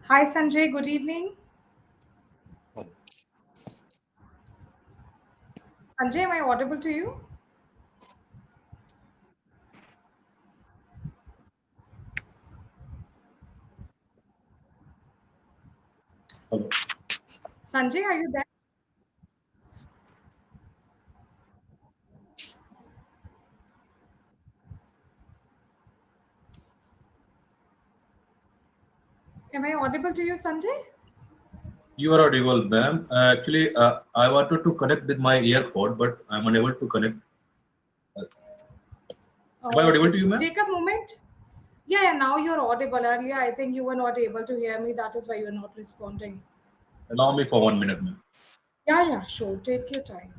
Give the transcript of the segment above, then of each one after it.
Hi Sanjay, good evening. Sanjay, am I audible to you? Hello. Sanjay, are you there? Am I audible to you, Sanjay? You are audible, ma'am. Actually, I wanted to connect with my earpod, but I'm unable to connect. Am I Oh, audible to okay. you, ma'am? Take a moment. Yeah, now you're audible. Earlier, I think you were not able to hear me. That is why you're not responding. Allow me for 1 minute, ma'am. Yeah, yeah, sure. Take your time.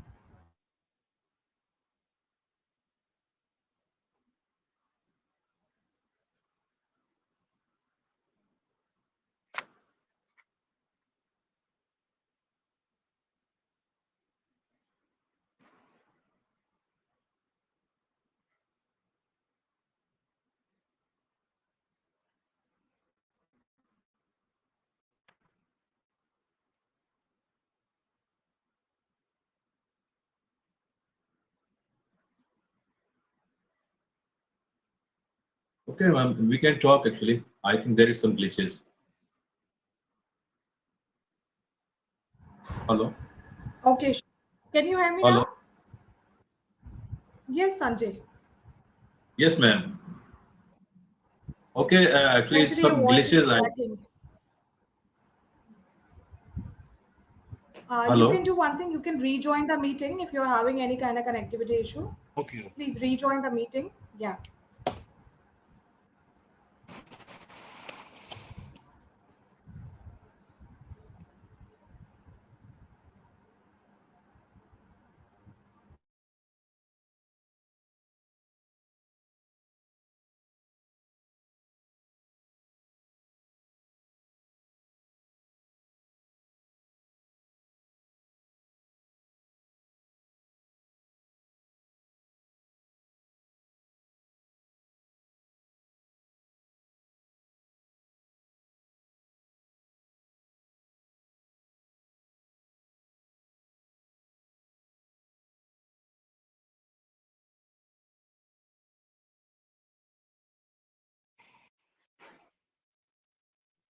Okay, ma'am. We can talk actually. I think there is some glitches. Hello. Okay, can you hear me Hello. now? Yes, Sanjay. Yes, ma'am. Okay. Actually, Actually, your some voice is glitches. cracking. You can Hello. do one thing. You can rejoin the meeting if you're having any kind of connectivity issue. Okay. Please rejoin the meeting. Yeah.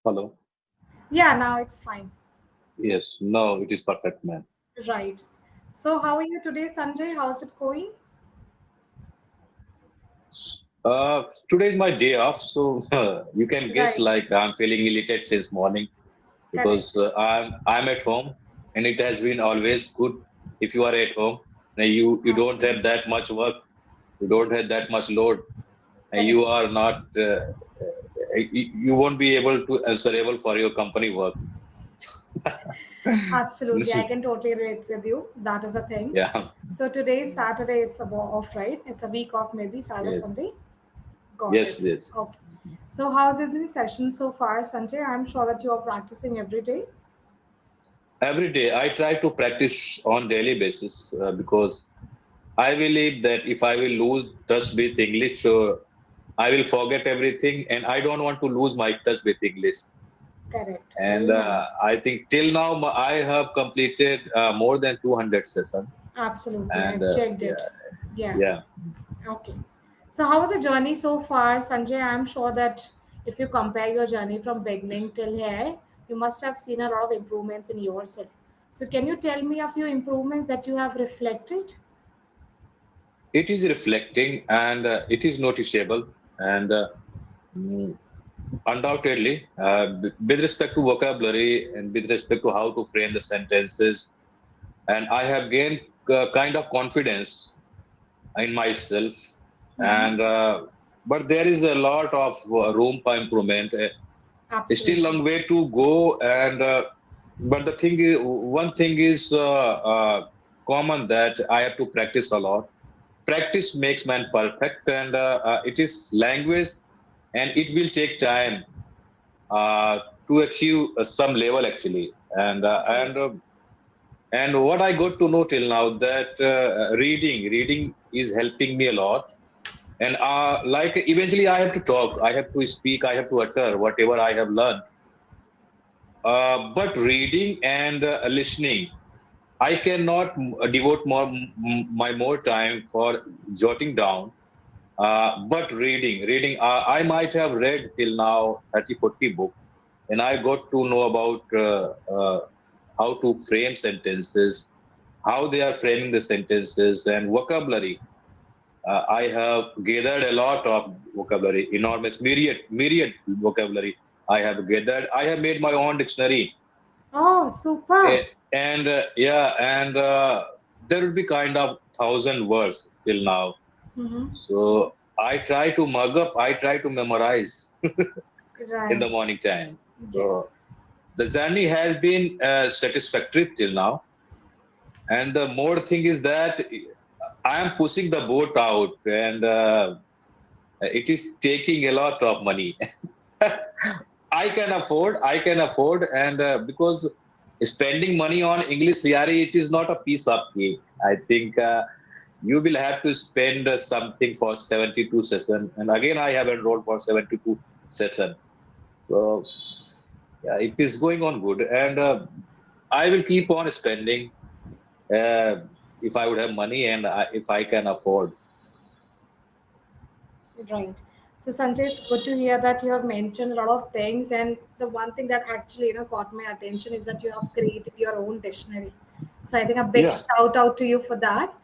Hello. Yeah, now it's fine. Yes. No, it is perfect, man. Right. So, how are you today, Sanjay? How's it going? Today is my day off, so you can guess Right. like I'm feeling elated since morning because Correct. I'm at home, and it has been always good if you are at home. You don't have Absolutely. that much work, you don't have that much load, and you Correct. are not you won't be able to answerable for your company work. Absolutely. This I is can totally relate with you. That is a thing. yeah. So, today is Saturday. It's a off, right? It's a week off, maybe Saturday, Yes. Sunday. Got Yes. it. Yes. Okay. So, how's it been session so far, Sanjay? I'm sure that you are practicing every day. Every day I try to practice on daily basis because I believe that if I will lose touch with English, so I will forget everything, and I don't want to lose my touch with English. Correct. And Very nice. I think till now I have completed more than 200 sessions. Absolutely. And I've checked yeah, it. Yeah. yeah, Okay. So, how was the journey so far, Sanjay? I'm sure that if you compare your journey from beginning till here, you must have seen a lot of improvements in yourself. So, can you tell me a few improvements that you have reflected? it is reflecting and it is noticeable. And mm, undoubtedly, with respect to vocabulary and with respect to how to frame the sentences, and I have gained kind of confidence in myself. Mm-hmm. And but there is a lot of room for improvement. Still Absolutely. long way to go. And but the thing is, one thing is common, that I have to practice a lot. Practice makes man perfect, and it is language, and it will take time uh, to achieve some level actually. And Right. and what I got to know till now, that reading is helping me a lot. And like eventually I have to talk, I have to speak, I have to utter whatever I have learned. But reading and listening, I cannot devote my more time for jotting down. But reading, I might have read till now 30, 40 books, and I got to know about how to frame sentences, how they are framing the sentences, and vocabulary. I have gathered a lot of vocabulary, enormous myriad vocabulary. I have gathered. I have made my own dictionary. Oh, Eh, super. and and there will be kind of 1,000 words till now. Mm-hmm. So I try to mug up. I try to memorize in the Right. morning time. Yes. So the journey has been satisfactory till now. And the more thing is that I am pushing the boat out, and it is taking a lot of money. I can afford, and because spending money on English CRE, it is not a piece of cake. I think you will have to spend something for 72 session, and again I have enrolled for 72 session. So yeah, it is going on good, and I will keep on spending uh, if I would have money and if I can afford. Right. So Sanjay, it's good to hear that you have mentioned a lot of things, and the one thing that actually caught my attention is that you have created your own dictionary. So I think a big Yeah. shout out to you for that.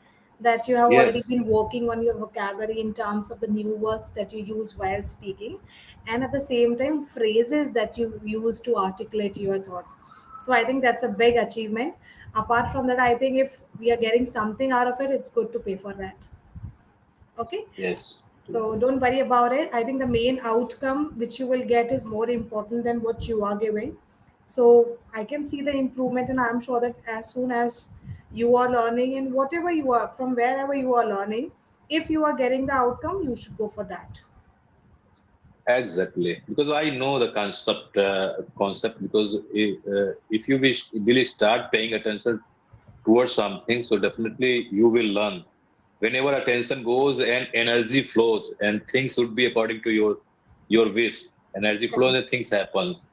That you have already Yes. been working on your vocabulary in terms of the new words that you use while speaking, and at the same time phrases that you use to articulate your thoughts. So I think that's a big achievement. Apart from that, I think if we are getting something out of it, it's good to pay for that. Okay. Yes. So don't worry about it. I think the main outcome which you will get is more important than what you are giving. So I can see the improvement, and I'm sure that as soon as you are learning and whatever you are, from wherever you are learning, if you are getting the outcome, you should go for that. Exactly, because I know the concept. Because if you will start paying attention towards something, so definitely you will learn. Whenever attention goes and energy flows, and things should be according to your wish. Energy flows Correct. and things happens.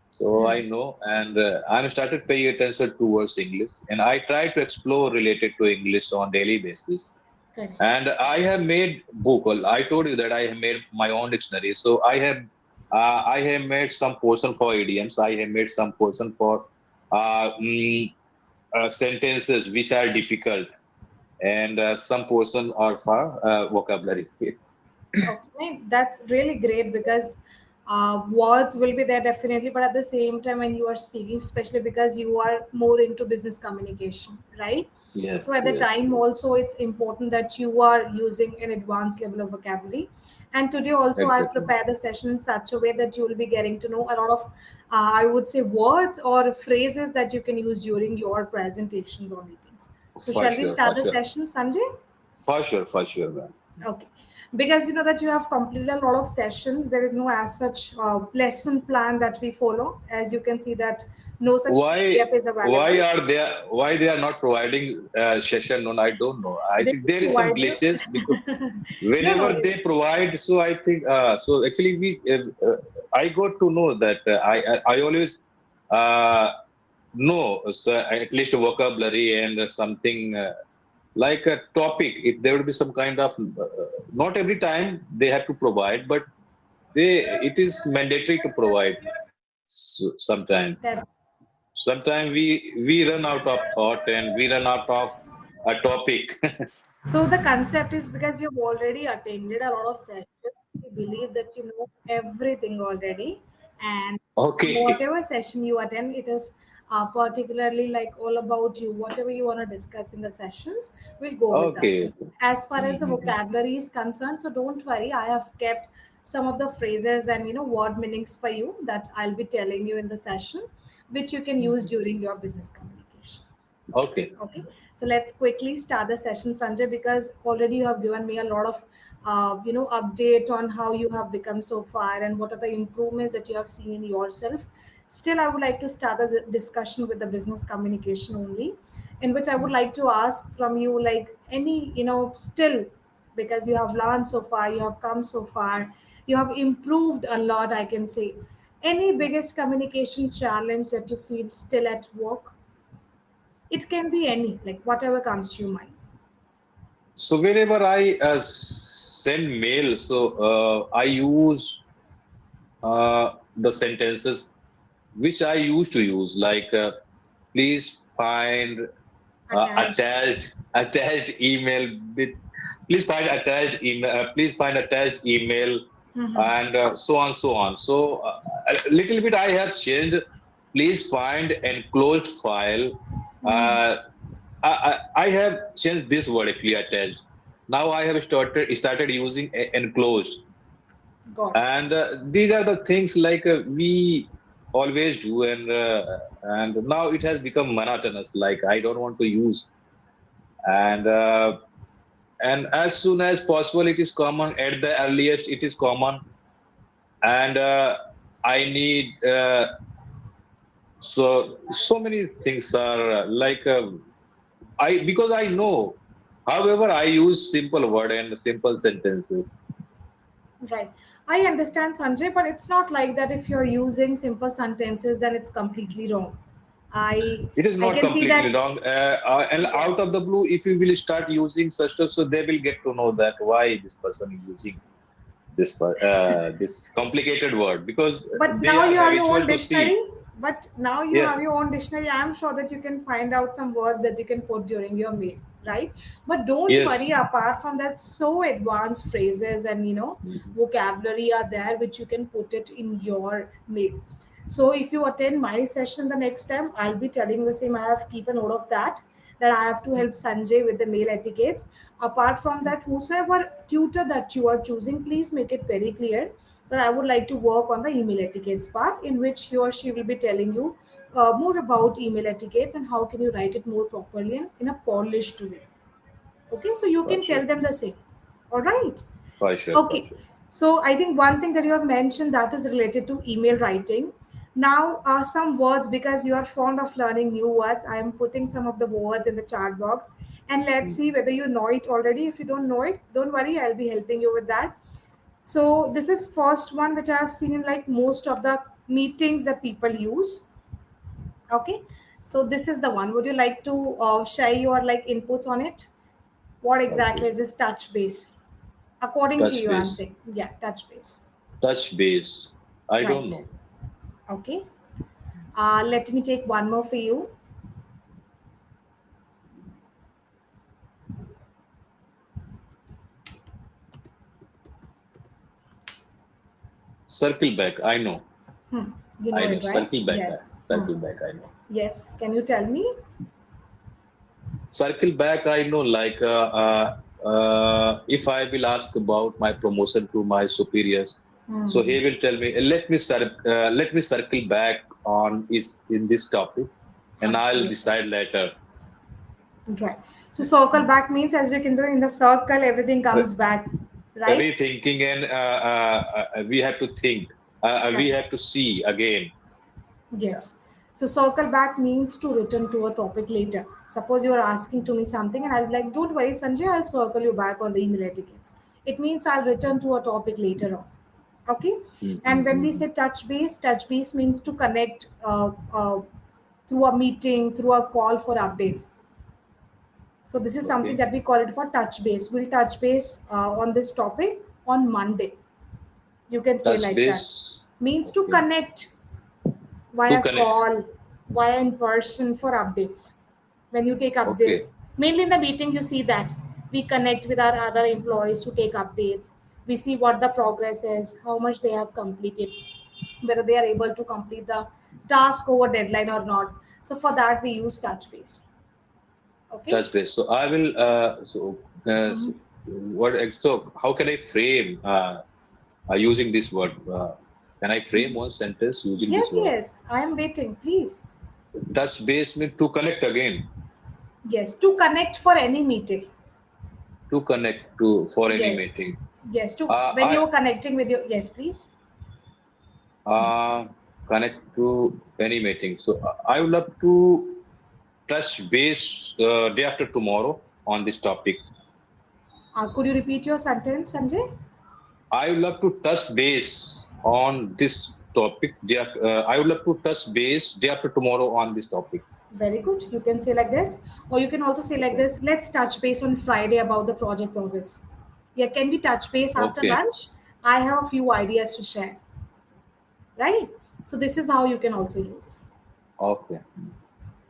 So I Right. know, and I'm started paying attention towards English, and I try to explore related to English on daily basis. Correct. And I have made book. Well, I told you that I have made my own dictionary. So I have made some portion for idioms. I have made some portion for uh, mm, sentences which are difficult, and some portion are for vocabulary. Okay, that's really great because words will be there definitely, but at the same time, when you are speaking, especially because you are more into business communication, right? So Yes, at the yes, time, also, it's important that you are using an advanced level of vocabulary. And today, also, I've exactly. prepared the session in such a way that you will be getting to know a lot of, I would say, words or phrases that you can use during your presentations or meetings. So, For shall we sure, start for the sure, session, Sanjay? for sure, man. Okay. Because you know that you have completed a lot of sessions, there is no as such lesson plan that we follow. As you can see that no such Why PDF is available. why they are not providing session on? I don't know. I They think will there is some provide you. glitches because No, no. whenever they provide, so I think so actually we I got to know that I always uh, know, so at least a vocabulary and something like a topic. If there would be some kind of not every time they have to provide, but they it is mandatory to provide. So, That's sometime we run out of thought and we run out of a topic. so the concept is because you've already attended a lot of sessions, we believe that you know everything already, and Okay, whatever session you attend, it is particularly like all about you. Whatever you want to discuss in the sessions, we'll go with that. okay. As far as the Mhm. vocabulary is concerned, so don't worry, I have kept some of the phrases and word meanings for you that I'll be telling you in the session, which you can use Mhm. during your business communication. Okay. Okay, so let's quickly start the session, Sanjay, because already you have given me a lot of, update on how you have become so far and what are the improvements that you have seen in yourself. Still, I would like to start the discussion with the business communication only, in which I would like to ask from you, like any, still, because you have learned so far, you have come so far, you have improved a lot, I can say. Any biggest communication challenge that you feel still at work? It can be any, like whatever comes to your mind. So whenever I send mail, so I use the sentences which I used to use, like please find Attached. attached email with please find attached email please find attached email Mm-hmm. and so on so on. So a little bit I have changed. Please find enclosed file. Mm-hmm. Uh, I have changed this word actually attached. Now I have started using enclosed, Got it. and these are the things like we always do, and now it has become monotonous. Like I don't want to use, and and as soon as possible, it is common. At the earliest, it is common, and I need so many things are like I because I know. However, I use simple word and simple sentences. Right. I understand, Sanjay, but it's not like that if you're using simple sentences, then it's completely wrong. I It is I not can see completely that. wrong. And Yeah. out of the blue, if you will start using such stuff, so they will get to know that why this person is using this complicated word because But they now are you have your own habitual to dictionary. see. But now you Yeah. have your own dictionary. I'm sure that you can find out some words that you can put during your meal, right? But don't worry. Yes. Apart from that, so advanced phrases and Mhm. vocabulary are there which you can put it in your meal. So if you attend my session the next time, I'll be telling the same. I have keep a note of that. That I have to help Sanjay with the mail etiquettes. Apart from that, whosoever tutor that you are choosing, please make it very clear that I would like to work on the email etiquettes part, in which he or she will be telling you more about email etiquettes and how can you write it more properly and in a polished way. Okay, so you For can tell sure. them the same. All right. For sure. For Okay. sure. So I think one thing that you have mentioned that is related to email writing. Now, some words, because you are fond of learning new words, I am putting some of the words in the chat box, and let's see Mhm. whether you know it already. If you don't know it, don't worry, I'll be helping you with that. So this is first one which I have seen in like most of the meetings that people use. Okay. So this is the one. Would you like to share your like inputs on it? What exactly Okay. is this touch base? According to Touch you, I'm base. saying. Yeah, touch base. Touch base. I don't Right. know. Okay. Let me take one more for you. Circle back. I know. Hmm. You know I know. it, right? Circle back. Yes. Hmm. Circle back. I know. Yes. Can you tell me? Circle back. I know. Like if I will ask about my promotion to my superiors, so Hmm. he will tell me, let me circle back on is in this topic, and I'll Absolutely. decide later. Right. So circle back means, as you can see in the circle, everything comes back, right? Rethinking and we have to think, we Correct. have to see again. Yeah. Yes. So circle back means to return to a topic later. Suppose you are asking to me something and I'll be like, don't worry, Sanjay, I'll circle you back on the email etiquettes. It means I'll return to a topic later on. Okay. Mm, And mm, when we mm, mm. say touch base means to connect through a meeting, through a call for updates. So this is something Okay. that we call it for touch base. We'll touch base on this topic on Monday. You can say Touch like that. base. Means to Okay. connect To via connect. call, via in person for updates. When you take Okay. updates, mainly in the meeting, you see that we connect with our other employees to take updates. We see what the progress is, how much they have completed, whether they are able to complete the task over deadline or not. So for that, we use touch base. Okay. Touch base. So I will. Mhm. So how can I frame using this word? Can I frame one sentence using this Yes, word? yes. I am waiting. Please. Touch base means to connect again. Yes, to connect for any meeting. To connect to for any Yes. meeting. Yes, to when I you're connecting with your, yes, please. connect to any meeting. So I would love to touch base day after tomorrow on this topic. Could you repeat your sentence, Sanjay? I would love to touch base on this topic. I would love to touch base day after tomorrow on this topic. Very good. You can say like this, or you can also say like Okay. this. Let's touch base on Friday about the project progress. Yeah, can we touch base after Okay. lunch? I have a few ideas to share, right? So this is how you can also use, Okay.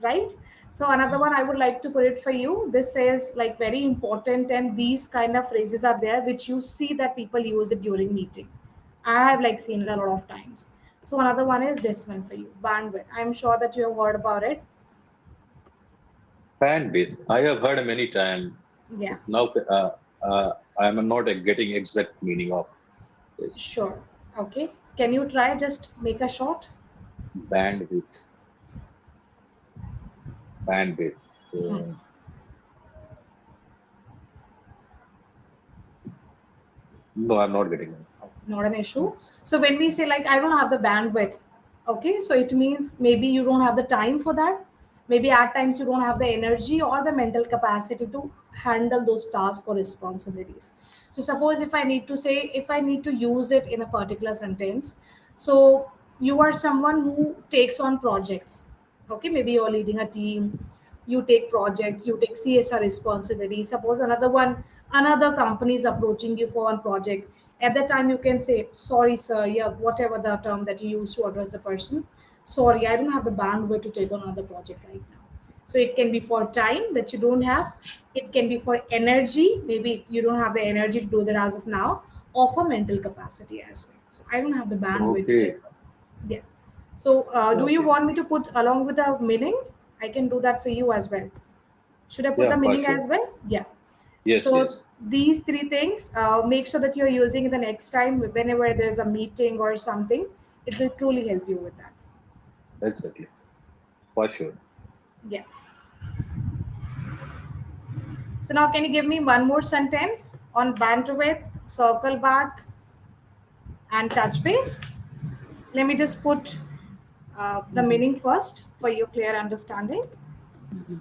right? So another one I would like to put it for you. This is like very important, and these kind of phrases are there which you see that people use it during meeting. I have like seen it a lot of times. So another one is this one for you, bandwidth. I'm sure that you have heard about it. Bandwidth. I have heard many times. Yeah, Now I'm not getting exact meaning of this. sure. Okay. Can you try just make a shot? Bandwidth. Bandwidth. Hmm. No, I'm not getting it. Not an issue. So when we say like I don't have the bandwidth, okay, so it means maybe you don't have the time for that. Maybe at times you don't have the energy or the mental capacity to handle those tasks or responsibilities. So suppose if I need to say, if I need to use it in a particular sentence, so you are someone who takes on projects. Okay, maybe you're leading a team, you take projects, you take CSR responsibility. Suppose another company is approaching you for one project. At that time, you can say, "Sorry, sir, yeah, whatever the term that you use to address the person. Sorry, I don't have the bandwidth to take on another project right now." So it can be for time that you don't have. It can be for energy. Maybe you don't have the energy to do that as of now, or for mental capacity as well. So I don't have the bandwidth to take Okay. on. Yeah. So, do you Okay. want me to put along with the meaning? I can do that for you as well. Should I put the Yeah, for meaning sure. as well? Yeah. Yes, So yes. these three things, make sure that you're using the next time whenever there's a meeting or something. It will truly help you with that. Exactly. For sure. Yeah. So now, can you give me one more sentence on bandwidth, circle back, and touch base? Let me just put the Mhm. meaning first for your clear understanding. Mhm.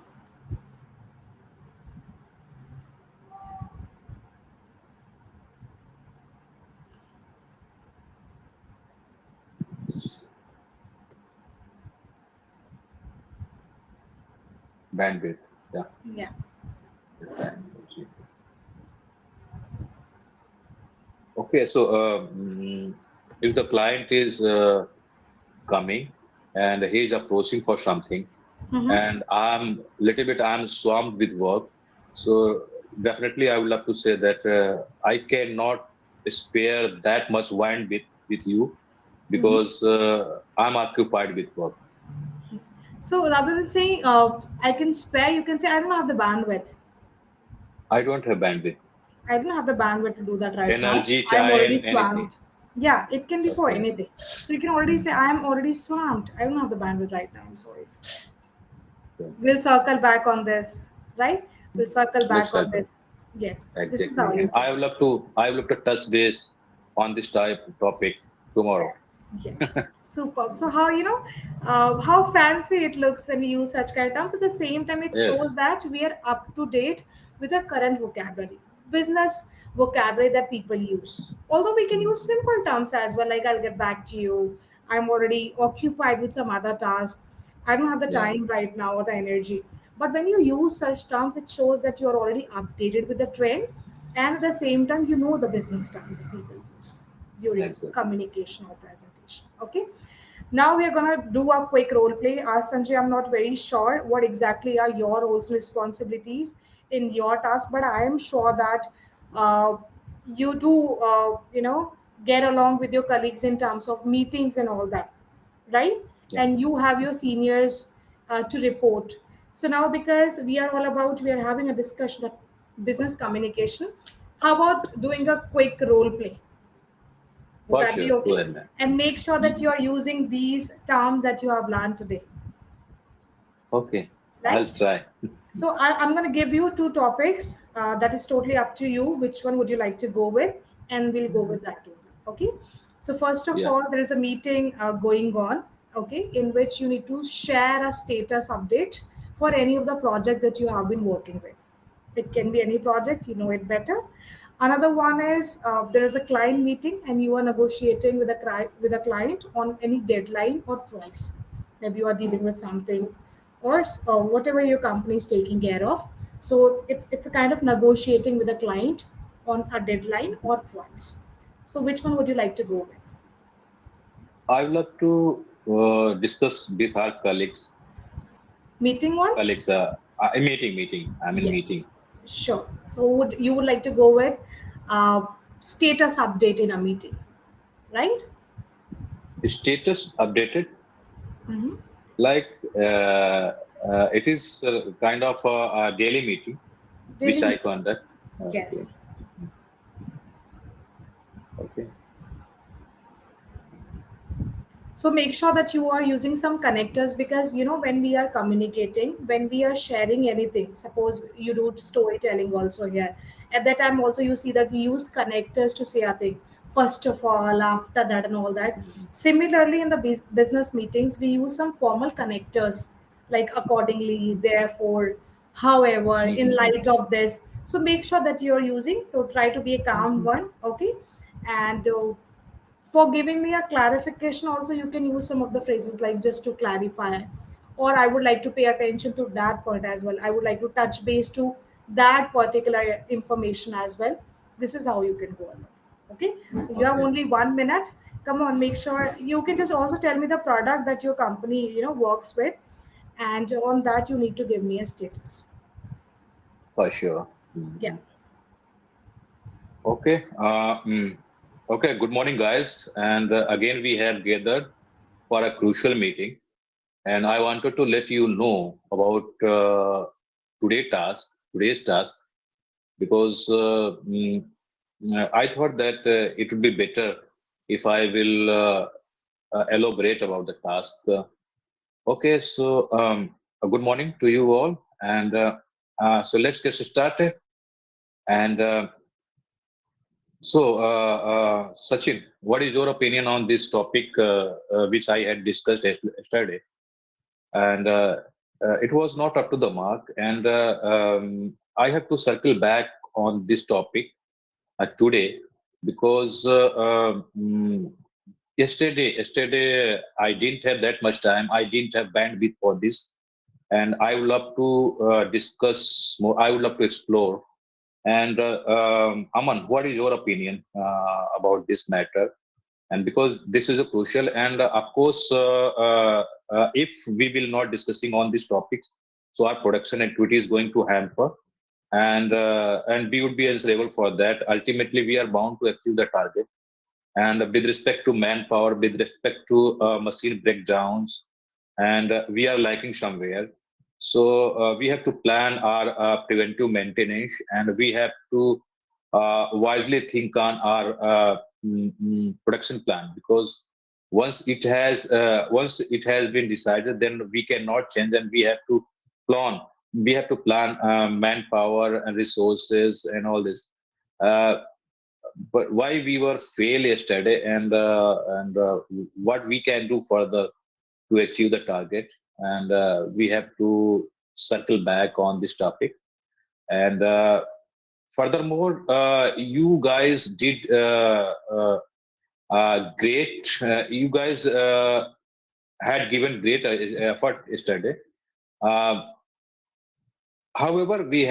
Bandwidth. Yeah. Yeah. Bandwidth. Okay. So, if the client is coming and he is approaching for something, Mm-hmm. and I'm swamped with work, so definitely I would love to say that I cannot spare that much wine with you Mm-hmm. because I'm occupied with work. So rather than saying I can spare, you can say I don't have the bandwidth. I don't have bandwidth, I don't have the bandwidth to do that right now. energy, I'm already time, anything. swamped. Yeah, it can be for Okay. anything. So you can already say I am already swamped. I don't have the bandwidth right now. I'm sorry. Okay. We'll circle back on this, right? We'll circle Let's back on start back. this. Yes, this is how Exactly. you can use. I would love to touch base on this type of topic tomorrow. Yes, superb. So how how fancy it looks when we use such kind of terms. At the same time, it shows Yes. that we are up to date with the current vocabulary, business vocabulary that people use. Although we can use simple terms as well, like I'll get back to you. I'm already occupied with some other task. I don't have the Yeah. time right now or the energy. But when you use such terms, it shows that you're already updated with the trend, and at the same time, you know the business terms that people use during Exactly. communication or presentation. Okay. Now we are gonna do a quick role play. Sanjay, I'm not very sure what exactly are your roles and responsibilities in your task, but I am sure that uh, you do, get along with your colleagues in terms of meetings and all that, right? Yeah. And you have your seniors to report. So now, because we are having a discussion that business communication. How about doing a quick role play? Would For that be sure. Go okay? ahead, man. And make sure that you Mhm. are using these terms that you have learned today, Okay. right? I'll try. So I'm going to give you two topics. That is totally up to you. Which one would you like to go with? And we'll go Mhm. with that only. Okay. So first of Yeah. all, there is a meeting going on. Okay, in which you need to share a status update for any of the projects that you have been working with. It can be any project, you know it better. Another one is there is a client meeting and you are negotiating with a client on any deadline or price. Maybe you are dealing with something or whatever your company is taking care of. So it's a kind of negotiating with a client on a deadline or price. So which one would you like to go with? I would love to discuss with our Meeting one? colleagues, meeting. I mean Yes. meeting. Sure. So would you would like to go with uh, status update in a meeting, right? Status updated, Mm-hmm. like it is kind of a daily meeting which Daily I meeting. conduct. Okay, Yes. okay. So make sure that you are using some connectors because when we are communicating, when we are sharing anything, suppose you do storytelling also here. At that time also you see that we use connectors to say a thing. First of all, after that and all that. Similarly, in the business meetings, we use some formal connectors like accordingly, therefore, however, in Mhm, light of this. So make sure that you're using to try to be a calm mhm, one, okay? And for giving me a clarification also you can use some of the phrases like just to clarify, or I would like to pay attention to that point as well, I would like to touch base to that particular information as well. This is how you can go along. Okay, so you have okay. only 1 minute. Come on, make sure you can just also tell me the product that your company works with, and on that you need to give me a status. For sure. Yeah. Mhm. Okay. Okay. Good morning, guys. And again, we have gathered for a crucial meeting, and I wanted to let you know about today's task, because I thought that it would be better if I will elaborate about the task. Okay. So, good morning to you all, and so let's get started. And Sachin, what is your opinion on this topic, which I had discussed yesterday? And it was not up to the mark. And I have to circle back on this topic today, because yesterday I didn't have that much time. I didn't have bandwidth for this, and I would love to discuss more. I would love to explore. And Aman, what is your opinion about this matter? And because this is a crucial, and of course, if we will not discussing on these topics, so our production activity is going to hamper, and we would be answerable for that. Ultimately, we are bound to achieve the target. And with respect to manpower, with respect to machine breakdowns, and we are lacking somewhere. So we have to plan our preventive maintenance, and we have to wisely think on our production plan, because once it has been decided, then we cannot change, and plan we have to plan manpower and resources and all this. Uh, but why we were fail yesterday, and what we can do further to achieve the target, and we have to circle back on this topic. And furthermore, you guys did great. You guys had given great effort yesterday. uh, However, we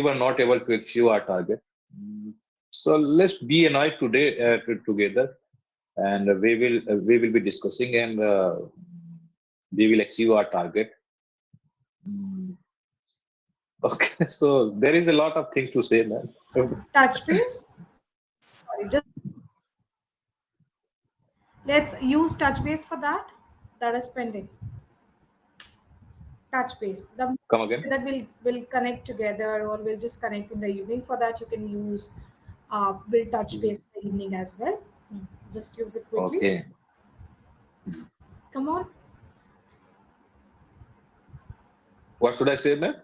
were not able to achieve our target. Mm, so let's be annoyed today together, and we will be discussing, and we will achieve our target. Mm, okay, so there is a lot of things to say, man. So touch base. Sorry, just let's use touch base for that. That is pending. Touch base. The Come again. that will connect together, or we'll just connect in the evening. For that, you can use will touch Mm, base in the evening as well. Just use it quickly. okay. Mm. Come on. What should I say, man?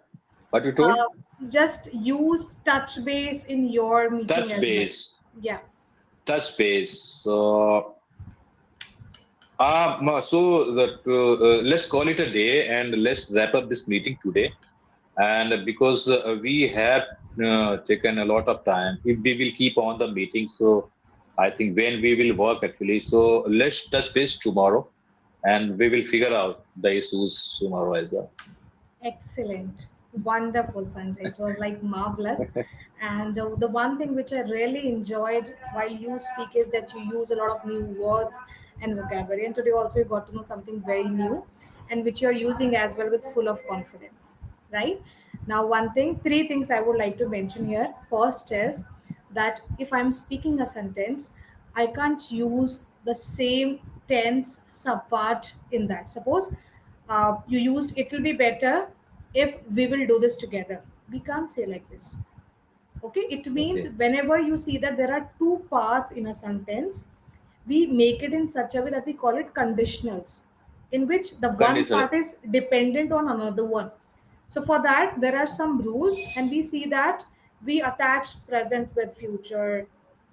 What you told? Uh, just use touch base in your meeting Touch as well. base. Yeah. Touch base. So, let's call it a day, and let's wrap up this meeting today. And because we have taken a lot of time. If we will keep on the meeting, so I think when we will work actually. So let's touch base tomorrow, and we will figure out the issues tomorrow as well. Excellent. Wonderful, Sanjay. It was like marvelous. And the one thing which I really enjoyed while you speak is that you use a lot of new words and vocabulary. And today also you got to know something very new and which you're using as well with full of confidence. Right? Now, one thing, three things I would like to mention here. First is that if I'm speaking a sentence, I can't use the same tense subpart in that. Suppose you used it will be better if we will do this together. We can't say like this. Okay, it means Okay, whenever you see that there are two parts in a sentence, we make it in such a way that we call it conditionals, in which the one conditional. part is dependent on another one. So for that, there are some rules, and we see that we attach present with future,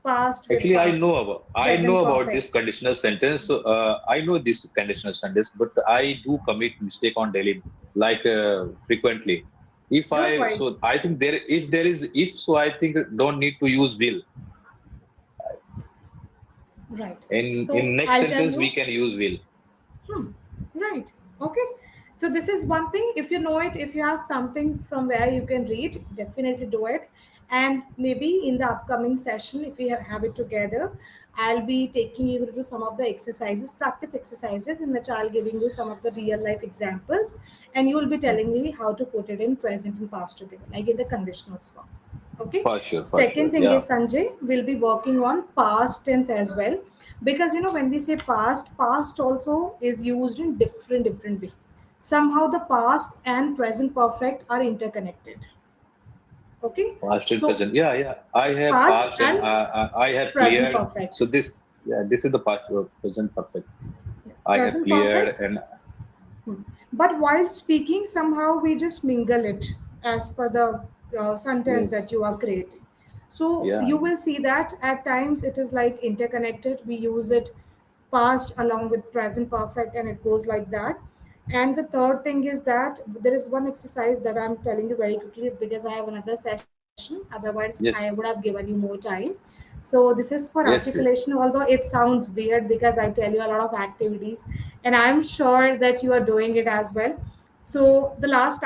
past with Actually, I know present about this perfect. conditional sentence. So, I know this conditional sentence, but I do commit mistake on daily, like frequently. If Don't I worry. so I think there if there is if so I think don't need to use will. Right. In So next I'll tell sentence we you. can use will. Hmm. Right. Okay. So this is one thing. If you know it, if you have something from where you can read, definitely do it. And maybe in the upcoming session, if we have it together, I'll be taking you through some of the exercises, practice exercises, in which I'll giving you some of the real life examples, and you will be telling me how to put it in present and past together, like in the conditionals form. Okay. For sure, for Second sure. thing Yeah. is Sanjay, we'll be working on past tense as well, because when we say past, past also is used in different way. Somehow the past and present perfect are interconnected. Okay, Past and so present. Yeah, yeah. I have past past and and I have present cleared. perfect. So this, yeah, this is the past present perfect. I have Present cleared perfect. and But while speaking, somehow we just mingle it as per the sentence that yes, you are creating. So yeah. you will see that at times it is like interconnected. We use it past along with present perfect, and it goes like that. And the third thing is that there is one exercise that I'm telling you very quickly because I have another session. Otherwise, I would have Yes, given you more time. So this is for yes. articulation, although it sounds weird because I tell you a lot of activities, and I'm sure that you are doing it as well. So the last